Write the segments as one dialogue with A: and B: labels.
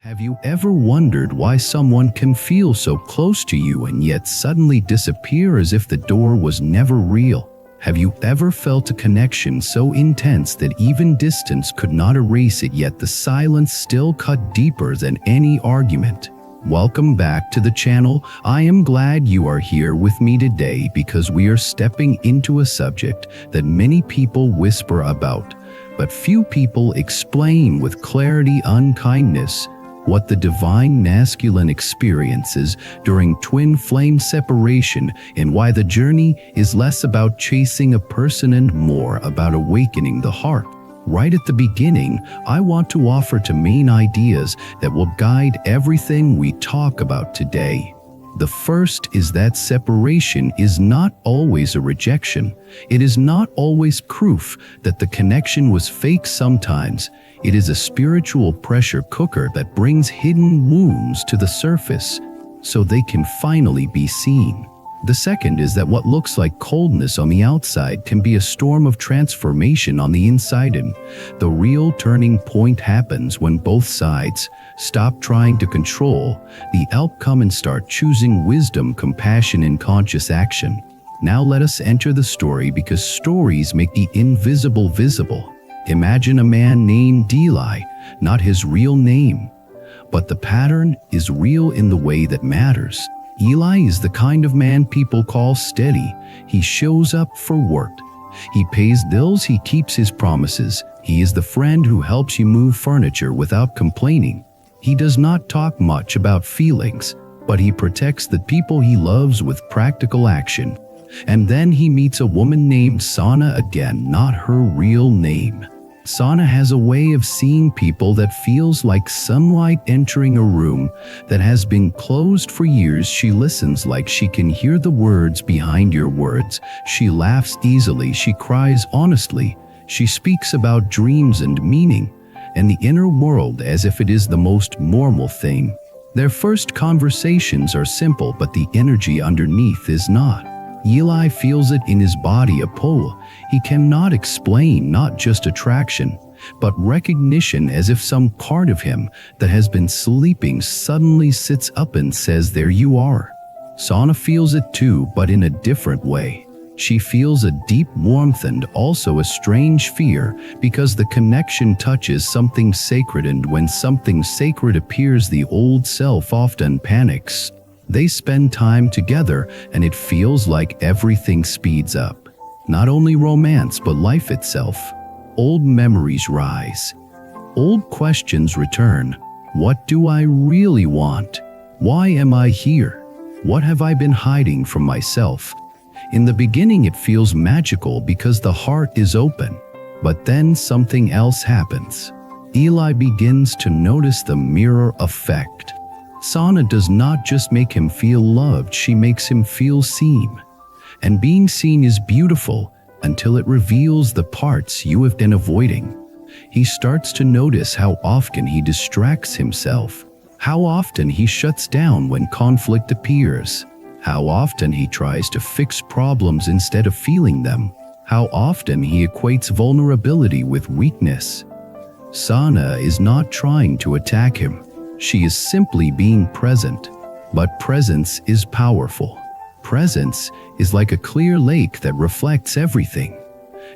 A: Have you ever wondered why someone can feel so close to you and yet suddenly disappear as if the door was never real? Have you ever felt a connection so intense that even distance could not erase it, yet the silence still cut deeper than any argument? Welcome back to the channel. I am glad you are here with me today because we are stepping into a subject that many people whisper about, but few people explain with clarity. Unkindness, what the divine masculine experiences during twin flame separation, and why the journey is less about chasing a person and more about awakening the heart. Right at the beginning, I want to offer two main ideas that will guide everything we talk about today. The first is that separation is not always a rejection. It is not always proof that the connection was fake. Sometimes it is a spiritual pressure cooker that brings hidden wounds to the surface so they can finally be seen. The second is that what looks like coldness on the outside can be a storm of transformation on the inside, and the real turning point happens when both sides stop trying to control the outcome and start choosing wisdom, compassion, and conscious action. Now let us enter the story, because stories make the invisible visible. Imagine a man named Eli, not his real name, but the pattern is real in the way that matters. Eli is the kind of man people call steady. He shows up for work. He pays bills. He keeps his promises. He is the friend who helps you move furniture without complaining. He does not talk much about feelings, but he protects the people he loves with practical action. And then he meets a woman named Sana, again, not her real name. Sana has a way of seeing people that feels like sunlight entering a room that has been closed for years. She listens like she can hear the words behind your words. She laughs easily. She cries honestly. She speaks about dreams and meaning and the inner world as if it is the most normal thing. Their first conversations are simple, but the energy underneath is not. Eli feels it in his body, a pull he cannot explain, not just attraction, but recognition, as if some part of him that has been sleeping suddenly sits up and says, "There you are." Sana feels it too, but in a different way. She feels a deep warmth and also a strange fear, because the connection touches something sacred, and when something sacred appears, the old self often panics. They spend time together and it feels like everything speeds up. Not only romance, but life itself. Old memories rise. Old questions return. What do I really want? Why am I here? What have I been hiding from myself? In the beginning it feels magical because the heart is open, but then something else happens. Eli begins to notice the mirror effect. Sana does not just make him feel loved, she makes him feel seen. And being seen is beautiful until it reveals the parts you have been avoiding. He starts to notice how often he distracts himself, how often he shuts down when conflict appears, how often he tries to fix problems instead of feeling them, how often he equates vulnerability with weakness. Sana is not trying to attack him. She is simply being present, but presence is powerful. Presence is like a clear lake that reflects everything.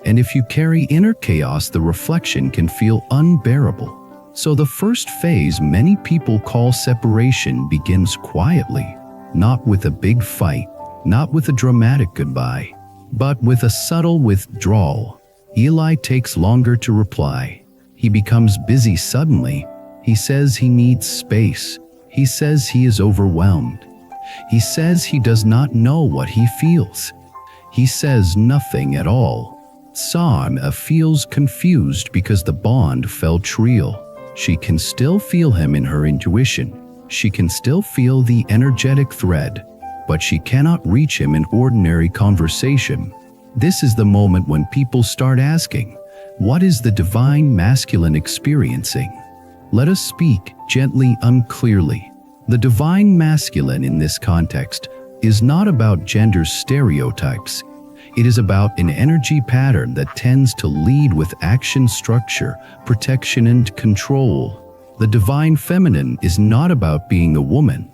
A: And if you carry inner chaos, the reflection can feel unbearable. So the first phase many people call separation begins quietly, not with a big fight, not with a dramatic goodbye, but with a subtle withdrawal. Eli takes longer to reply. He becomes busy suddenly. He says he needs space. He says he is overwhelmed. He says he does not know what he feels. He says nothing at all. Sana feels confused because the bond felt real. She can still feel him in her intuition. She can still feel the energetic thread, but she cannot reach him in ordinary conversation. This is the moment when people start asking, what is the divine masculine experiencing? Let us speak gently, unclearly. The divine masculine in this context is not about gender stereotypes. It is about an energy pattern that tends to lead with action, structure, protection, and control. The divine feminine is not about being a woman.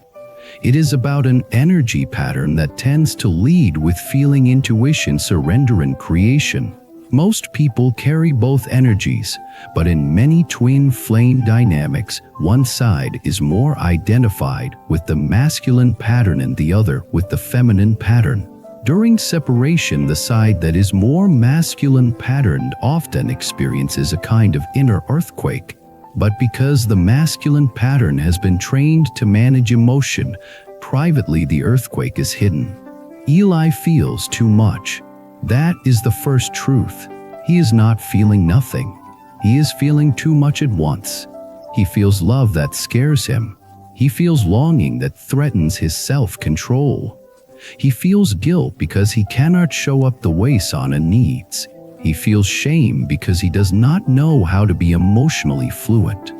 A: It is about an energy pattern that tends to lead with feeling, intuition, surrender, and creation. Most people carry both energies, but in many twin flame dynamics, one side is more identified with the masculine pattern and the other with the feminine pattern. During separation, the side that is more masculine patterned often experiences a kind of inner earthquake. But because the masculine pattern has been trained to manage emotion, privately the earthquake is hidden. Eli feels too much. That is the first truth. He is not feeling nothing. He is feeling too much at once. He feels love that scares him. He feels longing that threatens his self-control. He feels guilt because he cannot show up the way Sana needs. He feels shame because he does not know how to be emotionally fluent.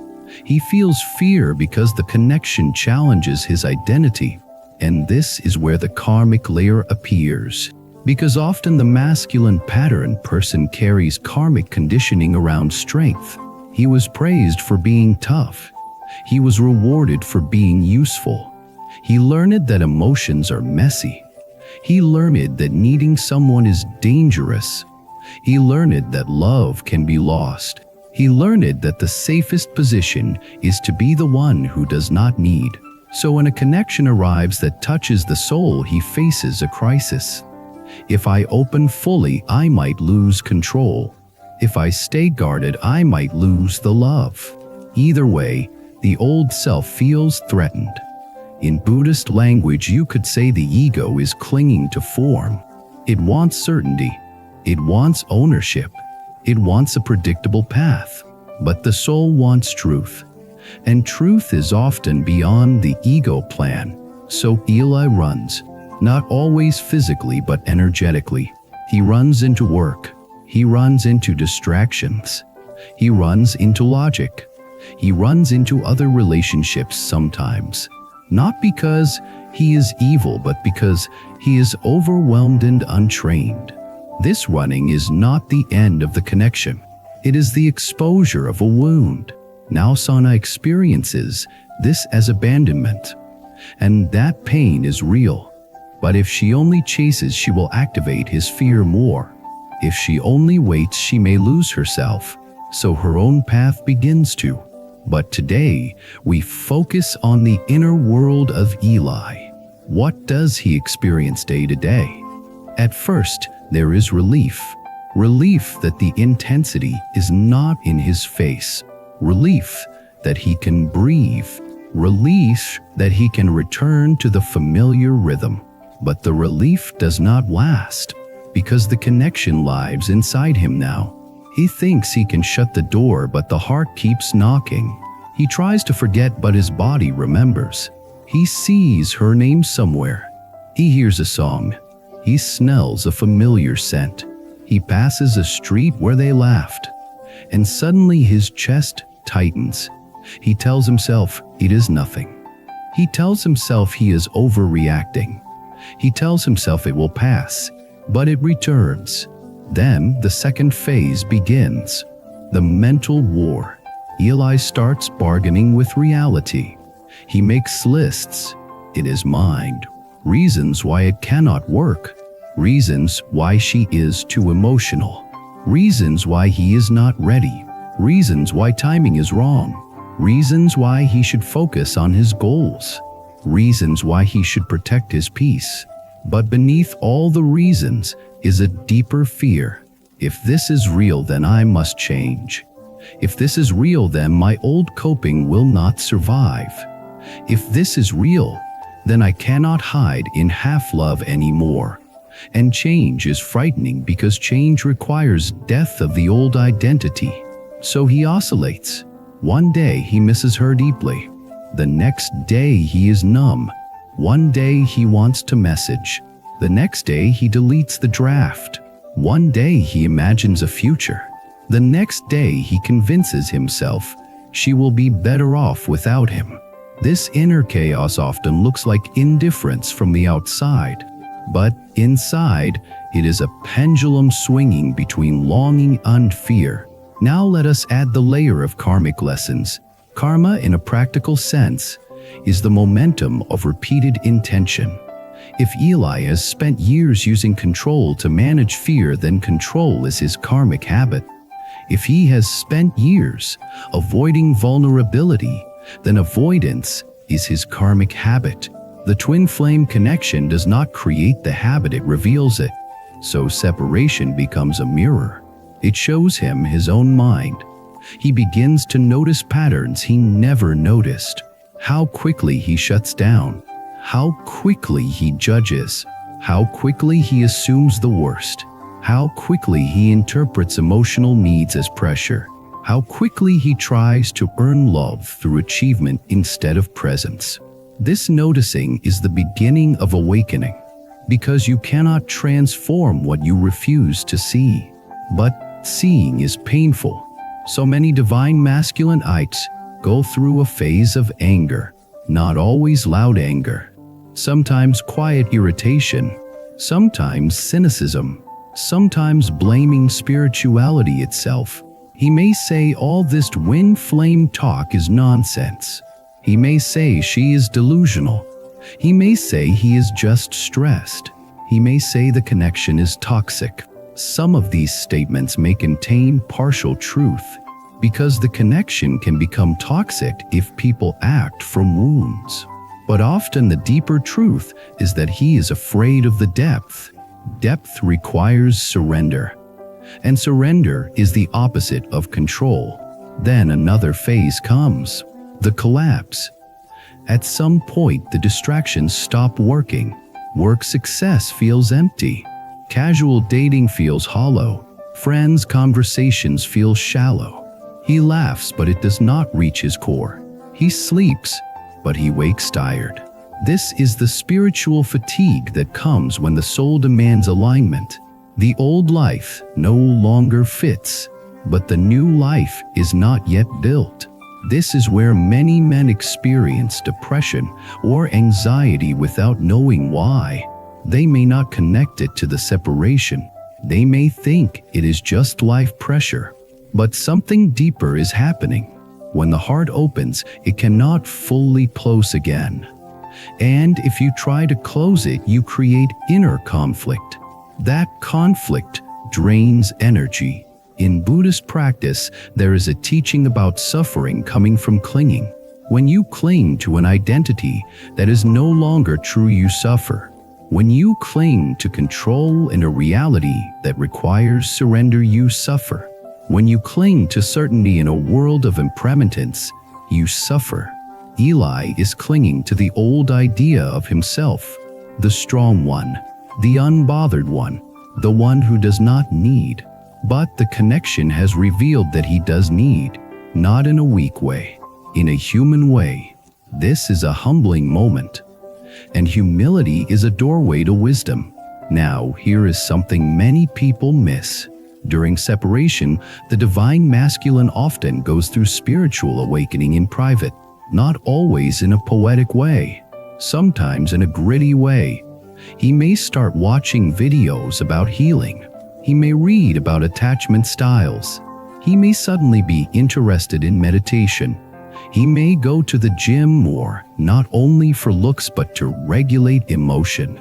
A: He feels fear because the connection challenges his identity. And this is where the karmic layer appears. Because often the masculine pattern person carries karmic conditioning around strength. He was praised for being tough. He was rewarded for being useful. He learned that emotions are messy. He learned that needing someone is dangerous. He learned that love can be lost. He learned that the safest position is to be the one who does not need. So when a connection arrives that touches the soul, he faces a crisis. If I open fully, I might lose control. If I stay guarded, I might lose the love. Either way, the old self feels threatened. In Buddhist language, you could say the ego is clinging to form. It wants certainty. It wants ownership. It wants a predictable path. But the soul wants truth. And truth is often beyond the ego plan. So Eli runs. Not always physically, but energetically. He runs into work. He runs into distractions. He runs into logic. He runs into other relationships sometimes. Not because he is evil, but because he is overwhelmed and untrained. This running is not the end of the connection. It is the exposure of a wound. Now Sana experiences this as abandonment. And that pain is real. But if she only chases, she will activate his fear more. If she only waits, she may lose herself. So her own path begins to. But today, we focus on the inner world of Eli. What does he experience day to day? At first, there is relief. Relief that the intensity is not in his face. Relief that he can breathe. Relief that he can return to the familiar rhythm. But the relief does not last, because the connection lives inside him now. He thinks he can shut the door, but the heart keeps knocking. He tries to forget, but his body remembers. He sees her name somewhere. He hears a song. He smells a familiar scent. He passes a street where they laughed. And suddenly his chest tightens. He tells himself it is nothing. He tells himself he is overreacting. He tells himself it will pass, but it returns. Then the second phase begins. The mental war. Eli starts bargaining with reality. He makes lists in his mind. Reasons why it cannot work. Reasons why she is too emotional. Reasons why he is not ready. Reasons why timing is wrong. Reasons why he should focus on his goals. Reasons why he should protect his peace. But beneath all the reasons is a deeper fear. If this is real, then I must change. If this is real, then my old coping will not survive. If this is real, then I cannot hide in half-love anymore. And change is frightening because change requires death of the old identity. So he oscillates. One day he misses her deeply. The next day he is numb. One day he wants to message. The next day he deletes the draft. One day he imagines a future. The next day he convinces himself she will be better off without him. This inner chaos often looks like indifference from the outside, but inside it is a pendulum swinging between longing and fear. Now let us add the layer of karmic lessons. Karma, in a practical sense, is the momentum of repeated intention. If Eli has spent years using control to manage fear, then control is his karmic habit. If he has spent years avoiding vulnerability, then avoidance is his karmic habit. The twin flame connection does not create the habit, it reveals it. So separation becomes a mirror. It shows him his own mind. He begins to notice patterns he never noticed. How quickly he shuts down. How quickly he judges. How quickly he assumes the worst. How quickly he interprets emotional needs as pressure. How quickly he tries to earn love through achievement instead of presence. This noticing is the beginning of awakening, because you cannot transform what you refuse to see. But seeing is painful. So many divine masculinites go through a phase of anger, not always loud anger, sometimes quiet irritation, sometimes cynicism, sometimes blaming spirituality itself. He may say all this twin flame talk is nonsense. He may say she is delusional. He may say he is just stressed. He may say the connection is toxic. Some of these statements may contain partial truth, because the connection can become toxic if people act from wounds. But often the deeper truth is that he is afraid of the depth. Depth requires surrender, and surrender is the opposite of control. Then another phase comes, the collapse. At some point, the distractions stop working. Work success feels empty. Casual dating feels hollow. Friends' conversations feel shallow. He laughs, but it does not reach his core. He sleeps, but he wakes tired. This is the spiritual fatigue that comes when the soul demands alignment. The old life no longer fits, but the new life is not yet built. This is where many men experience depression or anxiety without knowing why. They may not connect it to the separation. They may think it is just life pressure. But something deeper is happening. When the heart opens, it cannot fully close again. And if you try to close it, you create inner conflict. That conflict drains energy. In Buddhist practice, there is a teaching about suffering coming from clinging. When you cling to an identity that is no longer true, you suffer. When you cling to control in a reality that requires surrender, you suffer. When you cling to certainty in a world of impermanence, you suffer. Eli is clinging to the old idea of himself, the strong one, the unbothered one, the one who does not need. But the connection has revealed that he does need, not in a weak way, in a human way. This is a humbling moment, and humility is a doorway to wisdom. Now, here is something many people miss. During separation, the divine masculine often goes through spiritual awakening in private, not always in a poetic way, sometimes in a gritty way. He may start watching videos about healing. He may read about attachment styles. He may suddenly be interested in meditation. He may go to the gym more, not only for looks but to regulate emotion.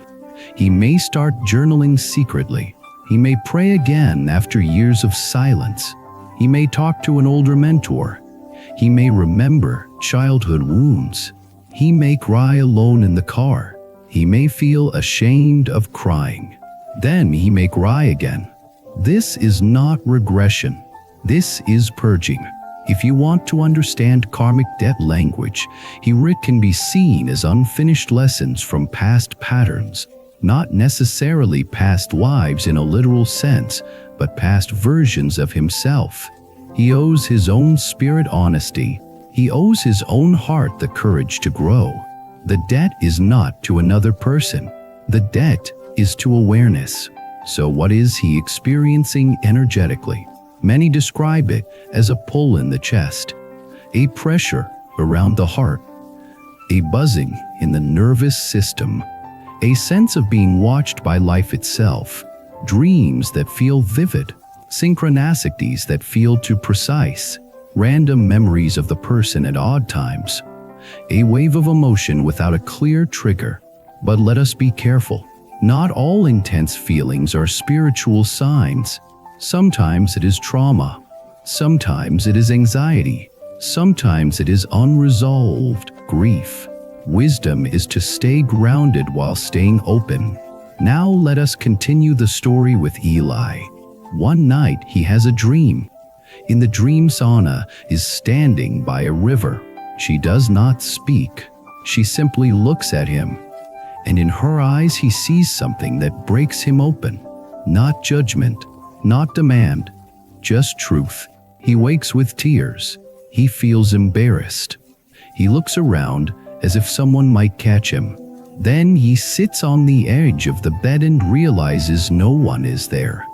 A: He may start journaling secretly. He may pray again after years of silence. He may talk to an older mentor. He may remember childhood wounds. He may cry alone in the car. He may feel ashamed of crying. Then he may cry again. This is not regression. This is purging. If you want to understand karmic debt language, here it can be seen as unfinished lessons from past patterns, not necessarily past lives in a literal sense, but past versions of himself. He owes his own spirit honesty. He owes his own heart the courage to grow. The debt is not to another person. The debt is to awareness. So what is he experiencing energetically? Many describe it as a pull in the chest, a pressure around the heart, a buzzing in the nervous system, a sense of being watched by life itself, dreams that feel vivid, synchronicities that feel too precise. random memories of the person at odd times, a wave of emotion without a clear trigger. But let us be careful. Not all intense feelings are spiritual signs. Sometimes it is trauma. Sometimes it is anxiety. Sometimes it is unresolved grief. Wisdom is to stay grounded while staying open. Now let us continue the story with Eli. One night he has a dream. In the dream, Sana is standing by a river. She does not speak. She simply looks at him. And in her eyes he sees something that breaks him open. Not judgment, not demand, just truth. He wakes with tears. He feels embarrassed. He looks around as if someone might catch him. Then he sits on the edge of the bed and realizes no one is there.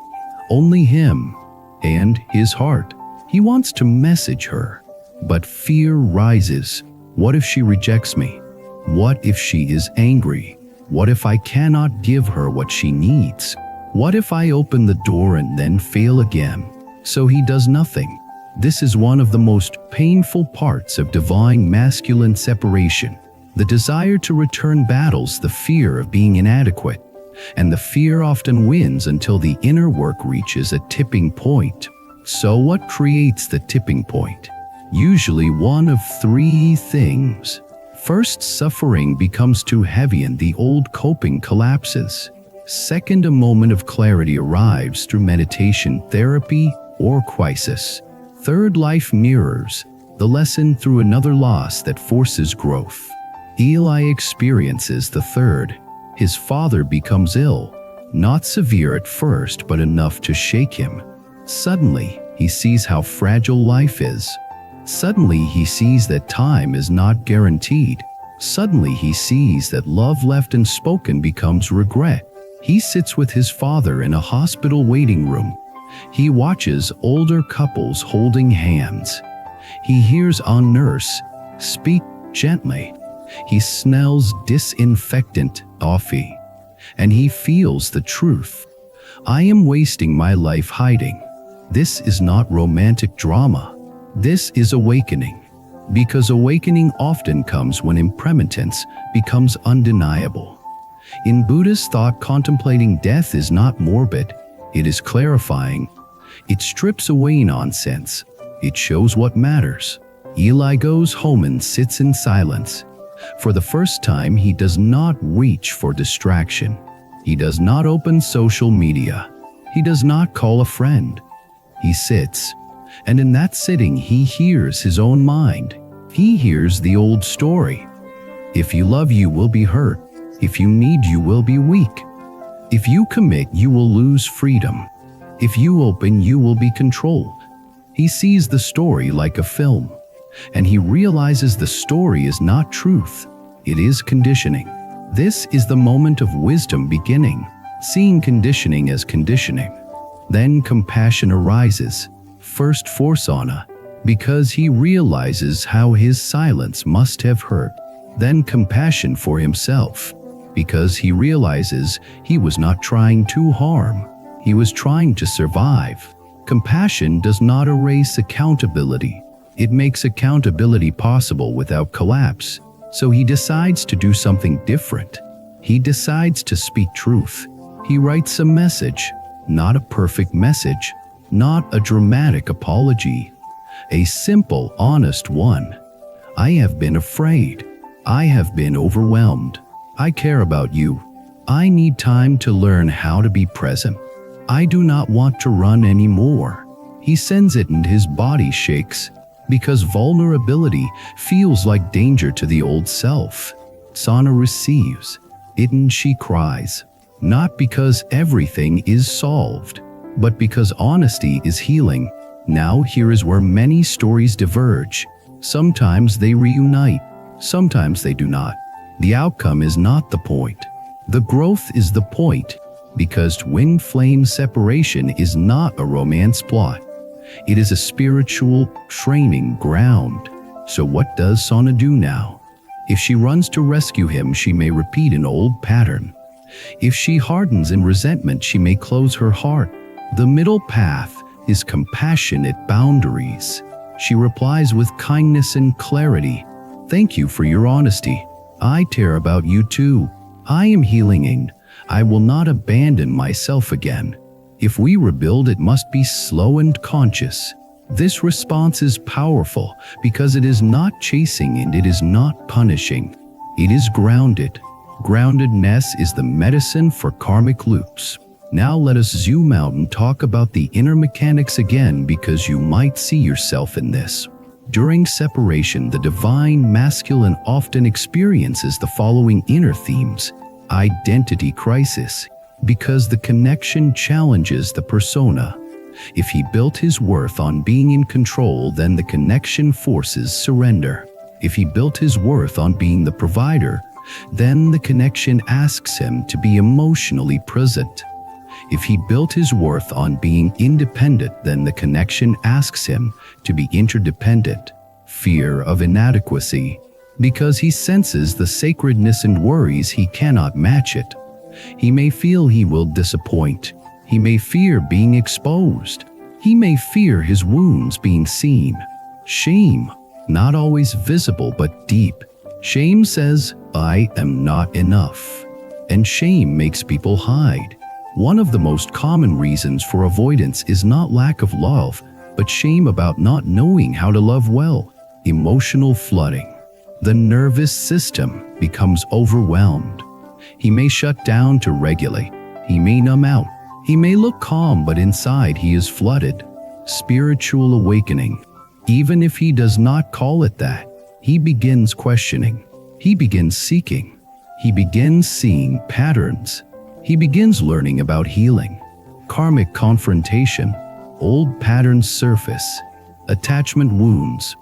A: Only him and his heart. He wants to message her, but fear rises. What if she rejects me? What if she is angry? What if I cannot give her what she needs? What if I open the door and then fail again? So he does nothing. This is one of the most painful parts of divine masculine separation. The desire to return battles the fear of being inadequate, and the fear often wins until the inner work reaches a tipping point. So what creates the tipping point? Usually one of three things. First, suffering becomes too heavy and the old coping collapses. Second, a moment of clarity arrives through meditation, therapy, or crisis. Third, life mirrors the lesson through another loss that forces growth. Eli experiences the third. His father becomes ill, not severe at first, but enough to shake him. Suddenly, he sees how fragile life is. Suddenly, he sees that time is not guaranteed. Suddenly, he sees that love left unspoken becomes regret. He sits with his father in a hospital waiting room. He watches older couples holding hands. He hears a nurse speak gently. He smells disinfectant coffee. And he feels the truth. I am wasting my life hiding. This is not romantic drama. This is awakening. Because awakening often comes when impermanence becomes undeniable. In Buddhist thought, contemplating death is not morbid. It is clarifying. It strips away nonsense. It shows what matters. Eli goes home and sits in silence. For the first time, he does not reach for distraction. He does not open social media. He does not call a friend. He sits. And in that sitting, he hears his own mind. He hears the old story. If you love, you will be hurt. If you need, you will be weak. If you commit, you will lose freedom. If you open, you will be controlled. He sees the story like a film, and he realizes the story is not truth. It is conditioning. This is the moment of wisdom beginning, seeing conditioning as conditioning. Then compassion arises, first for Sana, because he realizes how his silence must have hurt. Then compassion for himself, because he realizes he was not trying to harm. He was trying to survive. Compassion does not erase accountability. It makes accountability possible without collapse. So he decides to do something different. He decides to speak truth. He writes a message, not a perfect message, not a dramatic apology, a simple, honest one. I have been afraid. I have been overwhelmed. I care about you. I need time to learn how to be present. I do not want to run anymore. He sends it and his body shakes, because vulnerability feels like danger to the old self. Sana receives it and she cries, not because everything is solved, but because honesty is healing. Now here is where many stories diverge. Sometimes they reunite, sometimes they do not. The outcome is not the point. The growth is the point, because twin flame separation is not a romance plot. It is a spiritual training ground. So what does Sana do now? If she runs to rescue him, she may repeat an old pattern. If she hardens in resentment, she may close her heart. The middle path is compassionate boundaries. She replies with kindness and clarity, "Thank you for your honesty. I care about you too. I am healing and I will not abandon myself again. If we rebuild, it must be slow and conscious." This response is powerful because it is not chasing and it is not punishing. It is grounded. Groundedness is the medicine for karmic loops. Now let us zoom out and talk about the inner mechanics again, because you might see yourself in this. During separation, the divine masculine often experiences the following inner themes. Identity crisis, because the connection challenges the persona. If he built his worth on being in control, then the connection forces surrender. If he built his worth on being the provider, then the connection asks him to be emotionally present. If he built his worth on being independent, then the connection asks him to be interdependent. Fear of inadequacy, because he senses the sacredness and worries he cannot match it. He may feel he will disappoint. He may fear being exposed. He may fear his wounds being seen. Shame, not always visible but deep. Shame says, "I am not enough." And shame makes people hide. One of the most common reasons for avoidance is not lack of love, but shame about not knowing how to love well. Emotional flooding. The nervous system becomes overwhelmed. He may shut down to regulate. He may numb out. He may look calm, but inside he is flooded. Spiritual awakening. Even if he does not call it that, he begins questioning. He begins seeking. He begins seeing patterns. He begins learning about healing. Karmic confrontation. Old patterns surface. Attachment wounds.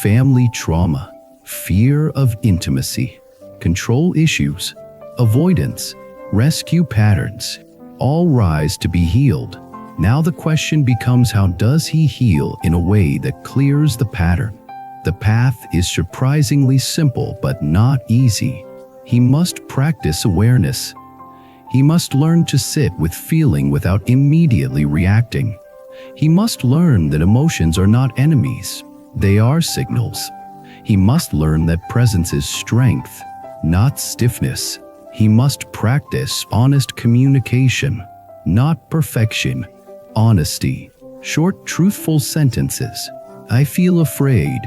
A: Family trauma. Fear of intimacy. Control issues. Avoidance. Rescue patterns. All rise to be healed. Now the question becomes, how does he heal in a way that clears the pattern? The path is surprisingly simple but not easy. He must practice awareness. He must learn to sit with feeling without immediately reacting. He must learn that emotions are not enemies. They are signals. He must learn that presence is strength, not stiffness. He must practice honest communication, not perfection. Honesty. Short, truthful sentences. I feel afraid.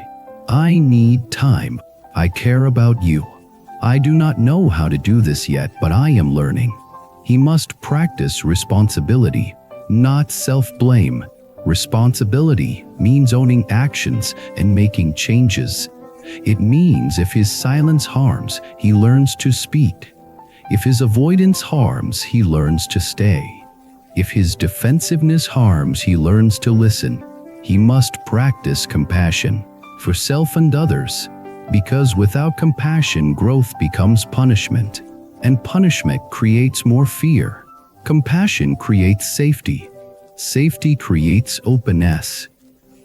A: I need time. I care about you. I do not know how to do this yet, but I am learning. He must practice responsibility, not self-blame. Responsibility means owning actions and making changes. It means if his silence harms, he learns to speak. If his avoidance harms, he learns to stay. If his defensiveness harms, he learns to listen. He must practice compassion for self and others, because without compassion, growth becomes punishment, and punishment creates more fear. Compassion creates safety. Safety creates openness.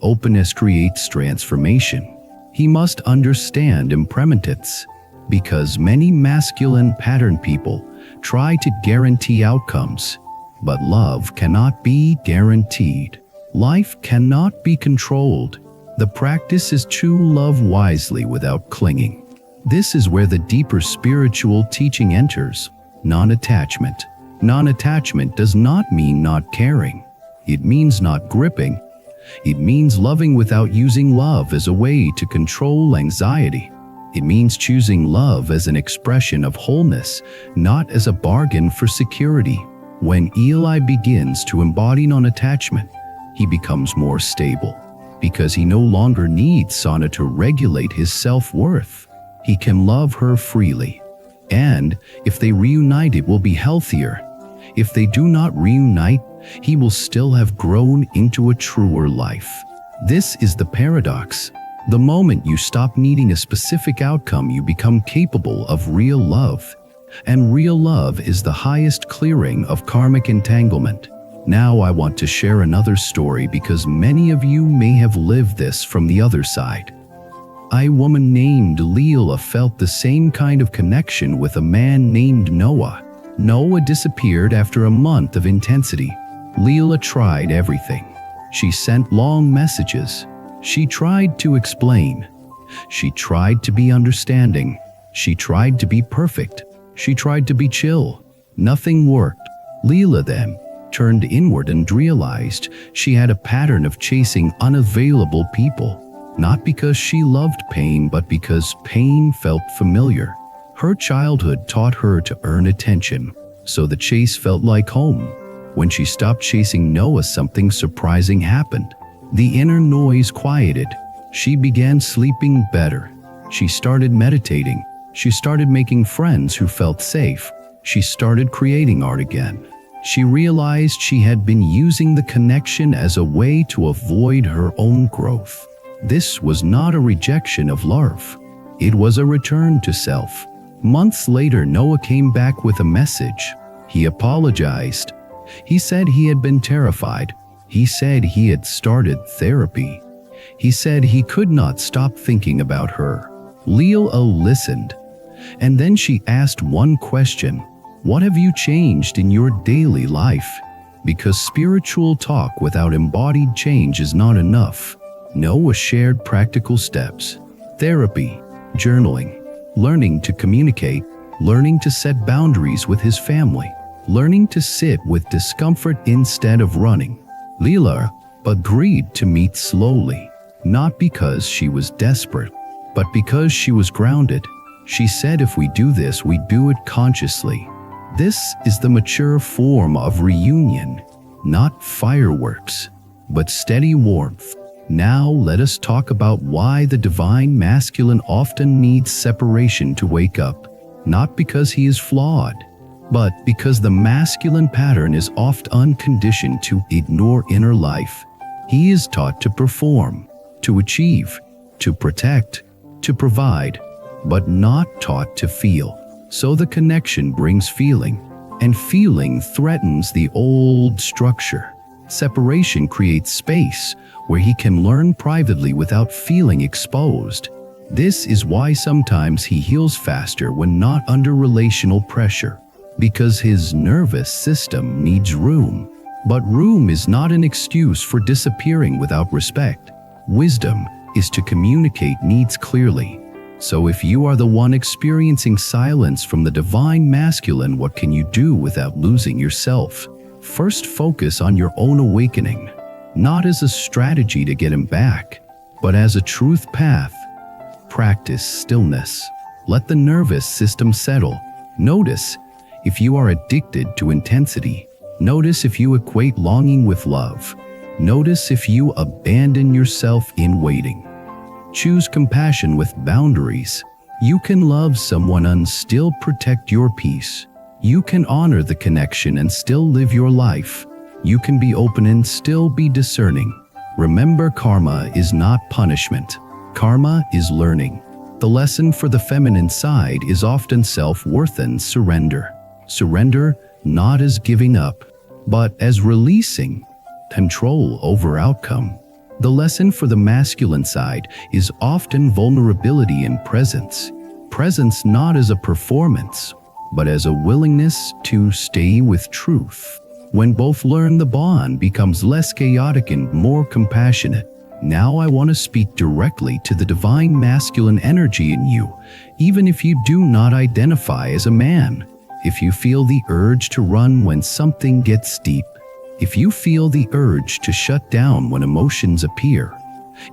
A: Openness creates transformation. He must understand impermanence, because many masculine pattern people try to guarantee outcomes, but love cannot be guaranteed. Life cannot be controlled. The practice is to love wisely without clinging. This is where the deeper spiritual teaching enters. Non-attachment. Non-attachment does not mean not caring. It means not gripping. It means loving without using love as a way to control anxiety. It means choosing love as an expression of wholeness, not as a bargain for security. When Eli begins to embody non-attachment, he becomes more stable, because he no longer needs Sana to regulate his self-worth. He can love her freely. And if they reunite, it will be healthier. If they do not reunite, he will still have grown into a truer life. This is the paradox. The moment you stop needing a specific outcome, you become capable of real love. And real love is the highest clearing of karmic entanglement. Now I want to share another story, because many of you may have lived this from the other side. A woman named Leela felt the same kind of connection with a man named Noah. Noah disappeared after a month of intensity. Leela tried everything. She sent long messages. She tried to explain. She tried to be understanding. She tried to be perfect. She tried to be chill. Nothing worked. Leela then turned inward and realized she had a pattern of chasing unavailable people, not because she loved pain, but because pain felt familiar. Her childhood taught her to earn attention, so the chase felt like home. When she stopped chasing Noah, something surprising happened. The inner noise quieted. She began sleeping better. She started meditating. She started making friends who felt safe. She started creating art again. She realized she had been using the connection as a way to avoid her own growth. This was not a rejection of love. It was a return to self. Months later, Noah came back with a message. He apologized. He said he had been terrified. He said he had started therapy. He said he could not stop thinking about her. Leela listened. And then she asked one question. What have you changed in your daily life? Because spiritual talk without embodied change is not enough. Noah shared practical steps: therapy, journaling, learning to communicate, learning to set boundaries with his family, learning to sit with discomfort instead of running. Leela agreed to meet slowly, not because she was desperate, but because she was grounded. She said, if we do this, we do it consciously. This is the mature form of reunion, not fireworks, but steady warmth. Now let us talk about why the divine masculine often needs separation to wake up, not because he is flawed, but because the masculine pattern is oft unconditioned to ignore inner life. He is taught to perform, to achieve, to protect, to provide, but not taught to feel. So the connection brings feeling, and feeling threatens the old structure. Separation creates space where he can learn privately without feeling exposed. This is why sometimes he heals faster when not under relational pressure, because his nervous system needs room. But room is not an excuse for disappearing without respect. Wisdom is to communicate needs clearly. So if you are the one experiencing silence from the divine masculine, what can you do without losing yourself? First, focus on your own awakening, not as a strategy to get him back, but as a truth path. Practice stillness. Let the nervous system settle. Notice if you are addicted to intensity. Notice if you equate longing with love. Notice if you abandon yourself in waiting. Choose compassion with boundaries. You can love someone and still protect your peace. You can honor the connection and still live your life. You can be open and still be discerning. Remember, karma is not punishment. Karma is learning. The lesson for the feminine side is often self-worth and surrender. Surrender not as giving up, but as releasing control over outcome. The lesson for the masculine side is often vulnerability and presence. Presence not as a performance, but as a willingness to stay with truth. When both learn, the bond becomes less chaotic and more compassionate. Now I want to speak directly to the divine masculine energy in you, even if you do not identify as a man. If you feel the urge to run when something gets deep, if you feel the urge to shut down when emotions appear,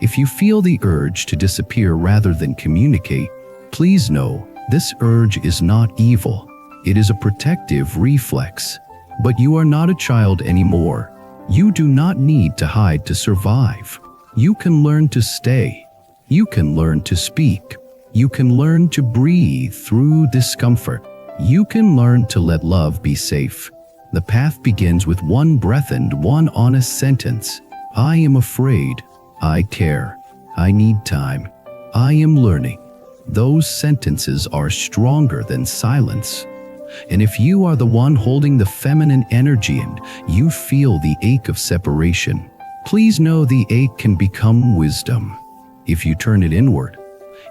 A: if you feel the urge to disappear rather than communicate, please know this urge is not evil. It is a protective reflex. But you are not a child anymore. You do not need to hide to survive. You can learn to stay. You can learn to speak. You can learn to breathe through discomfort. You can learn to let love be safe. The path begins with one breath and one honest sentence. I am afraid. I care. I need time. I am learning. Those sentences are stronger than silence. And if you are the one holding the feminine energy and you feel the ache of separation, please know the ache can become wisdom. If you turn it inward,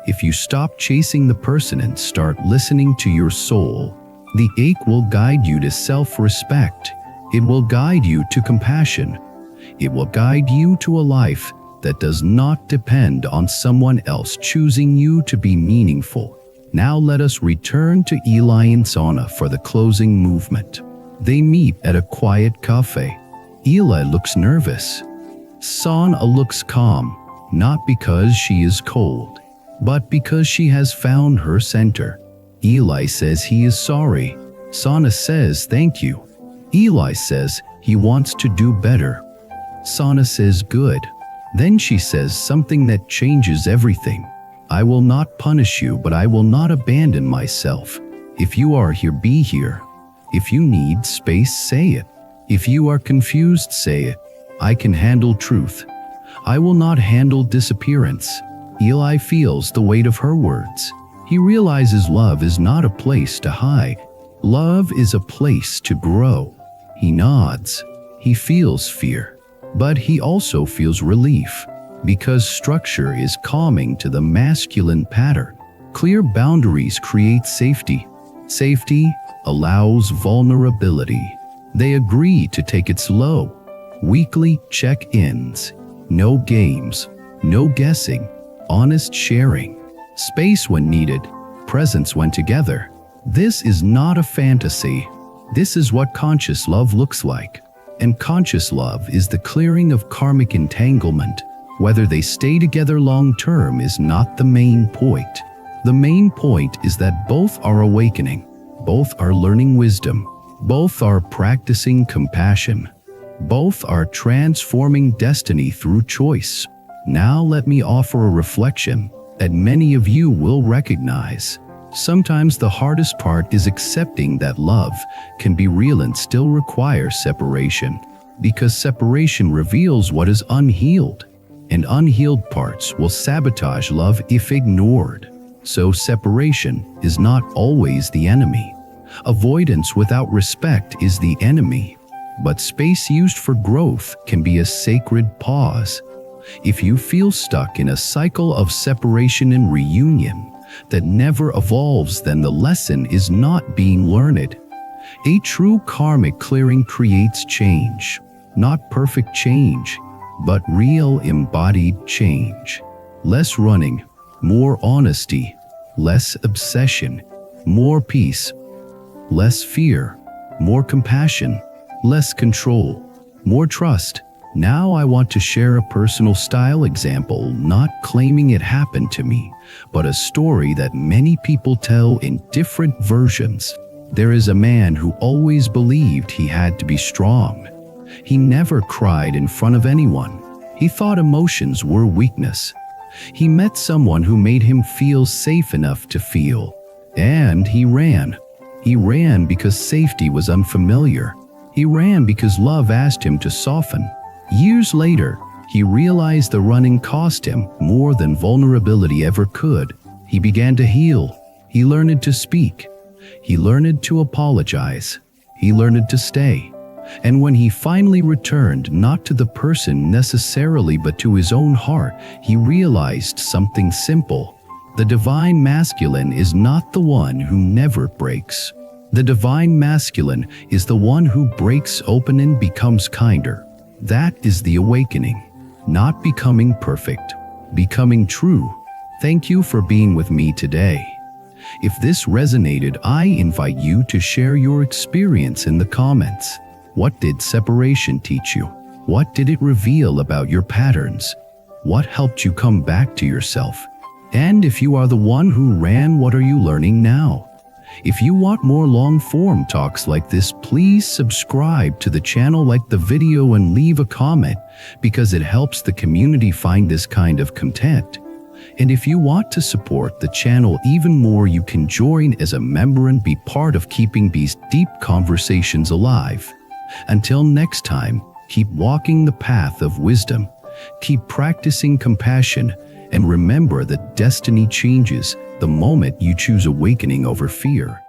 A: if you stop chasing the person and start listening to your soul, the ache will guide you to self-respect. It will guide you to compassion. It will guide you to a life that does not depend on someone else choosing you to be meaningful. Now let us return to Eli and Sana for the closing movement. They meet at a quiet cafe. Eli looks nervous. Sana looks calm, not because she is cold, but because she has found her center. Eli says he is sorry. Sana says thank you. Eli says he wants to do better. Sana says good. Then she says something that changes everything. I will not punish you, but I will not abandon myself. If you are here, be here. If you need space, say it. If you are confused, say it. I can handle truth. I will not handle disappearance. Eli feels the weight of her words. He realizes love is not a place to hide. Love is a place to grow. He nods. He feels fear. But he also feels relief, because structure is calming to the masculine pattern. Clear boundaries create safety. Safety allows vulnerability. They agree to take it slow. Weekly check-ins. No games. No guessing. Honest sharing. Space when needed. Presence when together. This is not a fantasy. This is what conscious love looks like. And conscious love is the clearing of karmic entanglement. Whether they stay together long-term is not the main point. The main point is that both are awakening. Both are learning wisdom. Both are practicing compassion. Both are transforming destiny through choice. Now let me offer a reflection that many of you will recognize. Sometimes the hardest part is accepting that love can be real and still require separation, because separation reveals what is unhealed, and unhealed parts will sabotage love if ignored. So separation is not always the enemy. Avoidance without respect is the enemy, but space used for growth can be a sacred pause. If you feel stuck in a cycle of separation and reunion that never evolves, then the lesson is not being learned. A true karmic clearing creates change, not perfect change, but real embodied change. Less running, more honesty, less obsession, more peace, less fear, more compassion, less control, more trust. Now I want to share a personal style example, not claiming it happened to me, but a story that many people tell in different versions. There is a man who always believed he had to be strong. He never cried in front of anyone. He thought emotions were weakness. He met someone who made him feel safe enough to feel, and he ran. He ran because safety was unfamiliar. He ran because love asked him to soften. Years later, he realized the running cost him more than vulnerability ever could. He began to heal. He learned to speak. He learned to apologize. He learned to stay. And when he finally returned, not to the person necessarily, but to his own heart, he realized something simple. The divine masculine is not the one who never breaks. The divine masculine is the one who breaks open and becomes kinder. That is the awakening. Not becoming perfect, becoming true. Thank you for being with me today. If this resonated, I invite you to share your experience in the comments. What did separation teach you? What did it reveal about your patterns? What helped you come back to yourself? And if you are the one who ran, what are you learning now? If you want more long-form talks like this, please subscribe to the channel, like the video, and leave a comment, because it helps the community find this kind of content. And if you want to support the channel even more, you can join as a member and be part of keeping these deep conversations alive. Until next time, keep walking the path of wisdom, keep practicing compassion, and remember that destiny changes the moment you choose awakening over fear.